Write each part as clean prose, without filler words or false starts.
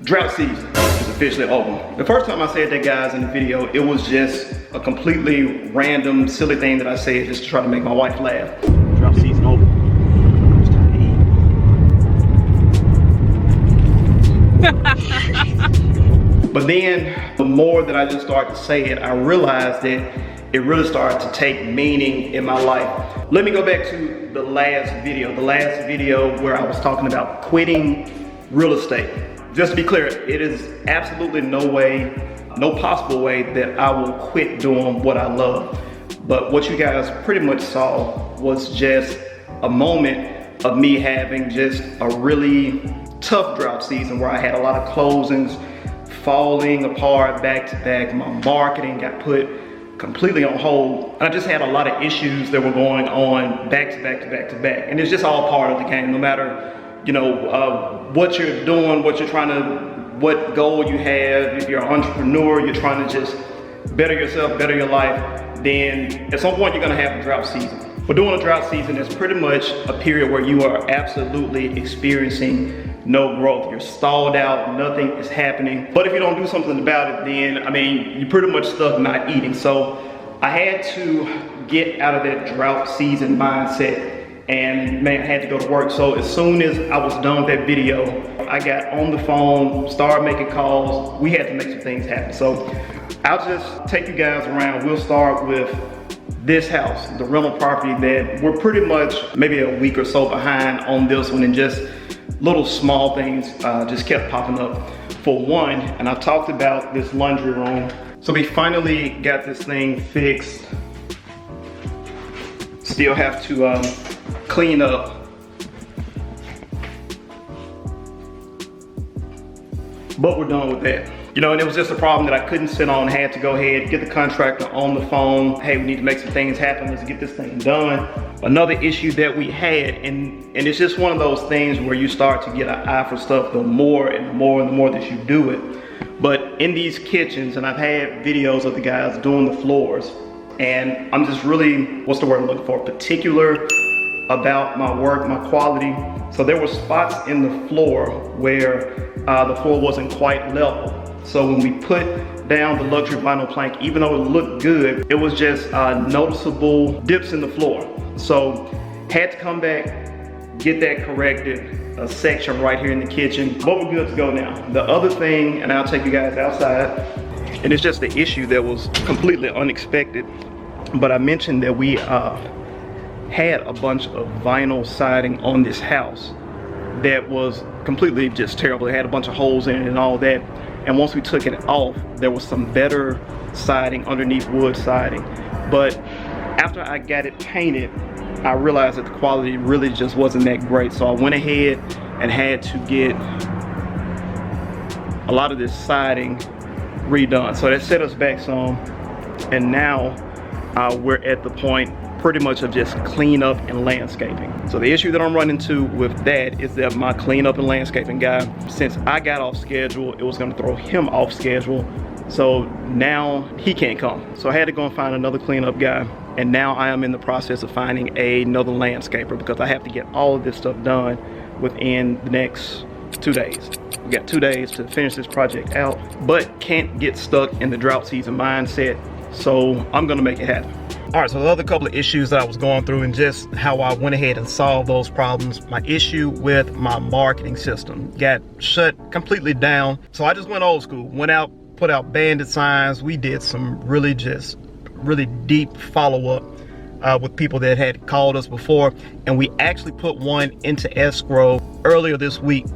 Drought season is officially over. The first time I said that, guys, in the video, it was just a completely random, silly thing that I said just to try to make my wife laugh. Drought season over. It's time to eat. But then, the more that I just started to say it, I realized that it really started to take meaning in my life. Let me go back to the last video where I was talking about quitting real estate. Just to be clear, it is absolutely no possible way that I will quit doing what I love. But what you guys pretty much saw was just a moment of me having just a really tough drought season where I had a lot of closings falling apart back to back. My marketing got put completely on hold. And I just had a lot of issues that were going on back to back to back to back. And it's just all part of the game, no matter what you're doing, what goal you have. If you're an entrepreneur, you're trying to just better yourself, better your life, then at some point you're gonna have a drought season. But doing a drought season is pretty much a period where you are absolutely experiencing no growth. You're stalled out, nothing is happening. But if you don't do something about it, then, you're pretty much stuck not eating. So I had to get out of that drought season mindset. And man, I had to go to work. So as soon as I was done with that video, I got on the phone, started making calls. We had to make some things happen. So I'll just take you guys around. We'll start with this house, the rental property that we're pretty much maybe a week or so behind on this one, and just little small things just kept popping up. For one, and I've talked about this laundry room. So we finally got this thing fixed. Still have to clean up. But we're done with that. And it was just a problem that I couldn't sit on. I had to go ahead, get the contractor on the phone. Hey, we need to make some things happen. Let's get this thing done. Another issue that we had, and it's just one of those things where you start to get an eye for stuff the more and the more and the more that you do it. But in these kitchens, and I've had videos of the guys doing the floors, and I'm just really, what's the word I'm looking for, particular about my work, my quality. So there were spots in the floor where the floor wasn't quite level. So when we put down the luxury vinyl plank, even though it looked good, it was just noticeable dips in the floor. So had to come back, get that corrected, a section right here in the kitchen, but we're good to go now. The other thing, and I'll take you guys outside, and it's just the issue that was completely unexpected, but I mentioned that we had a bunch of vinyl siding on this house that was completely just terrible. It had a bunch of holes in it and all that. And once we took it off, there was some better siding underneath wood siding. But after I got it painted, I realized that the quality really just wasn't that great. So I went ahead and had to get a lot of this siding redone. So that set us back some. And now we're at the point pretty much of just cleanup and landscaping. So the issue that I'm running into with that is that my cleanup and landscaping guy, since I got off schedule, it was gonna throw him off schedule. So now he can't come. So I had to go and find another cleanup guy. And now I am in the process of finding another landscaper because I have to get all of this stuff done within the next 2 days. We got 2 days to finish this project out, but can't get stuck in the drought season mindset. So I'm gonna make it happen. All right, so the other couple of issues that I was going through and just how I went ahead and solved those problems. My issue with my marketing system got shut completely down. So I just went old school, went out, put out bandit signs. We did some really deep follow-up with people that had called us before. And we actually put one into escrow earlier this week.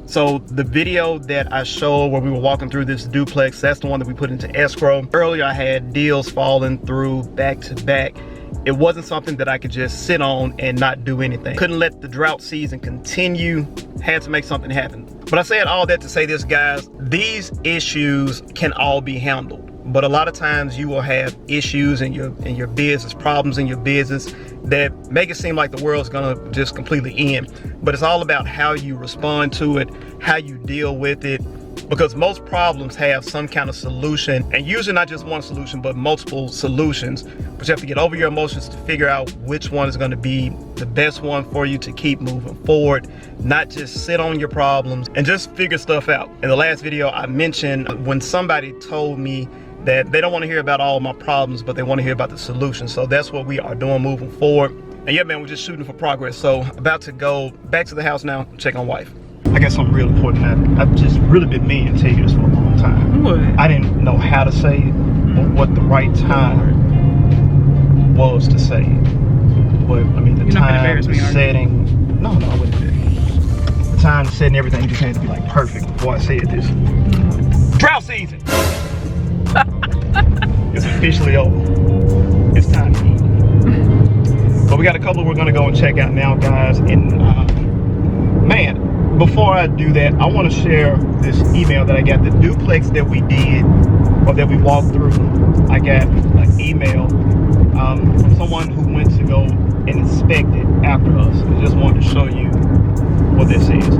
So the video that I showed where we were walking through this duplex, that's the one that we put into escrow. Earlier I had deals falling through back to back. It wasn't something that I could just sit on and not do anything. Couldn't let the drought season continue, had to make something happen. But I said all that to say this, guys, these issues can all be handled. But a lot of times you will have issues in your business, problems in your business that make it seem like the world's gonna just completely end. But it's all about how you respond to it, how you deal with it, because most problems have some kind of solution, and usually not just one solution, but multiple solutions. But you have to get over your emotions to figure out which one is going to be the best one for you to keep moving forward, not just sit on your problems and just figure stuff out. In the last video, I mentioned when somebody told me that they don't want to hear about all my problems, but they want to hear about the solution. So that's what we are doing moving forward. And yeah, man, we're just shooting for progress. So about to go back to the house now, check on wife. I got something real important now. I've just really been meaning to tell you this for a long time. What? I didn't know how to say it or what the right time was to say it. But I mean, the time, the setting. No, I wouldn't do that. The time, the setting, everything just had to be like perfect before I said this. Drought season! It's officially over. It's time to eat. But we got a couple we're gonna go and check out now, guys. And man, before I do that, I want to share this email that I got. The duplex that we did, or that we walked through, I got an email from someone who went to go and inspect it after us. I just wanted to show you what this is.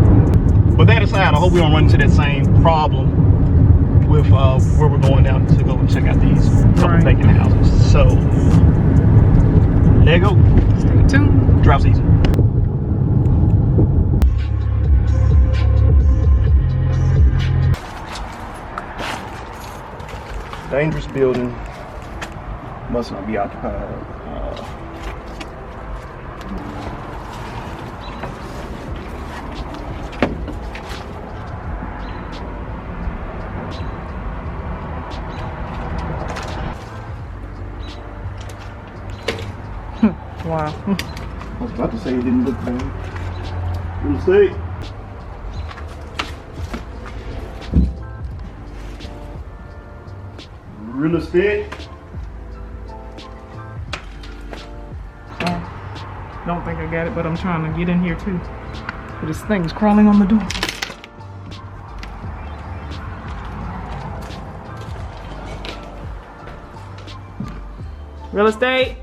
But that aside, I hope we don't run into that same problem with where we're going down to go and check out these couple vacant houses. So, there you go. Stay tuned. Drought season. Dangerous building, must not be occupied. Wow. I was about to say it didn't look bad. We'll see. Real estate. Don't think I got it, but I'm trying to get in here too. But this thing's crawling on the door. Real estate.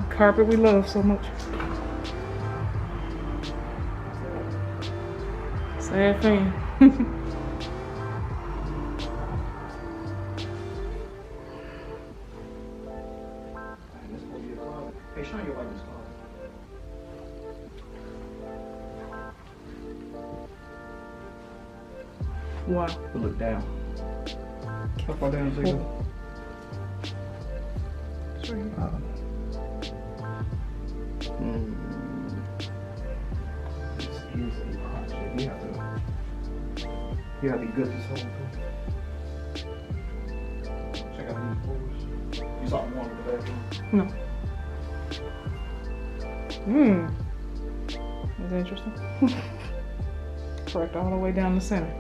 Carpet we love so much. Sad fan. Hey, shine your light in this closet. Why? Look down. How far down is it? This is a project. You have to be good this whole thing. Check out these floors. You saw one in the bathroom? No. That's interesting. Correct all the way down the center.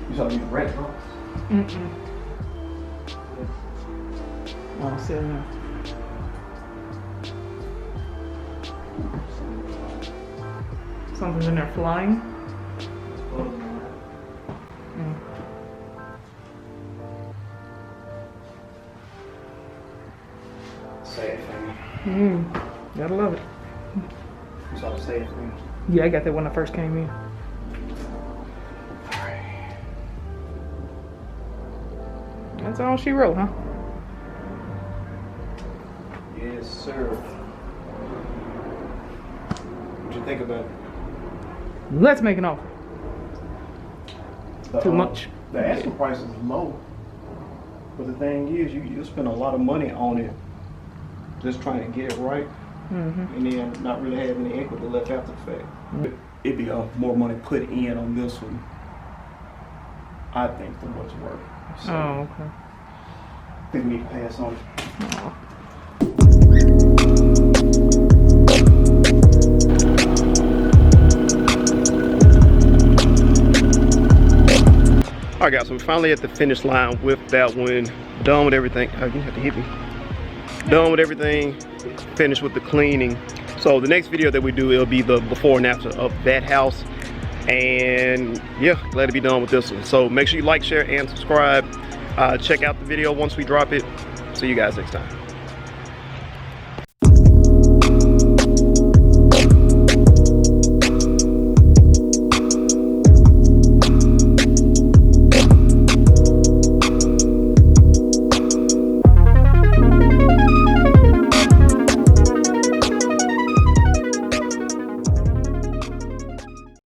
You saw these red drops? Oh, still no. Something's in there flying. Sad thing. Gotta love it. You saw the sad thing? Yeah, I got that when I first came in. That's all she wrote, huh? Yes, sir. What you think about it? Let's make an offer. Too much. The asking price is low. But the thing is, you spend a lot of money on it just trying to get it right. And then not really having any equity left after the fact. It'd be more money put in on this one, I think, than what's worth. So, Oh, okay. I think we need to pass on it. Oh. finally at the finish line with that one. Done with everything. Oh, you have to hit me. Done with everything. Finished with the cleaning. So the next video that we do, it'll be the before and after of that house. And yeah, glad to be done with this one. So make sure you like, share, and subscribe. Check out the video once we drop it. See you guys next time.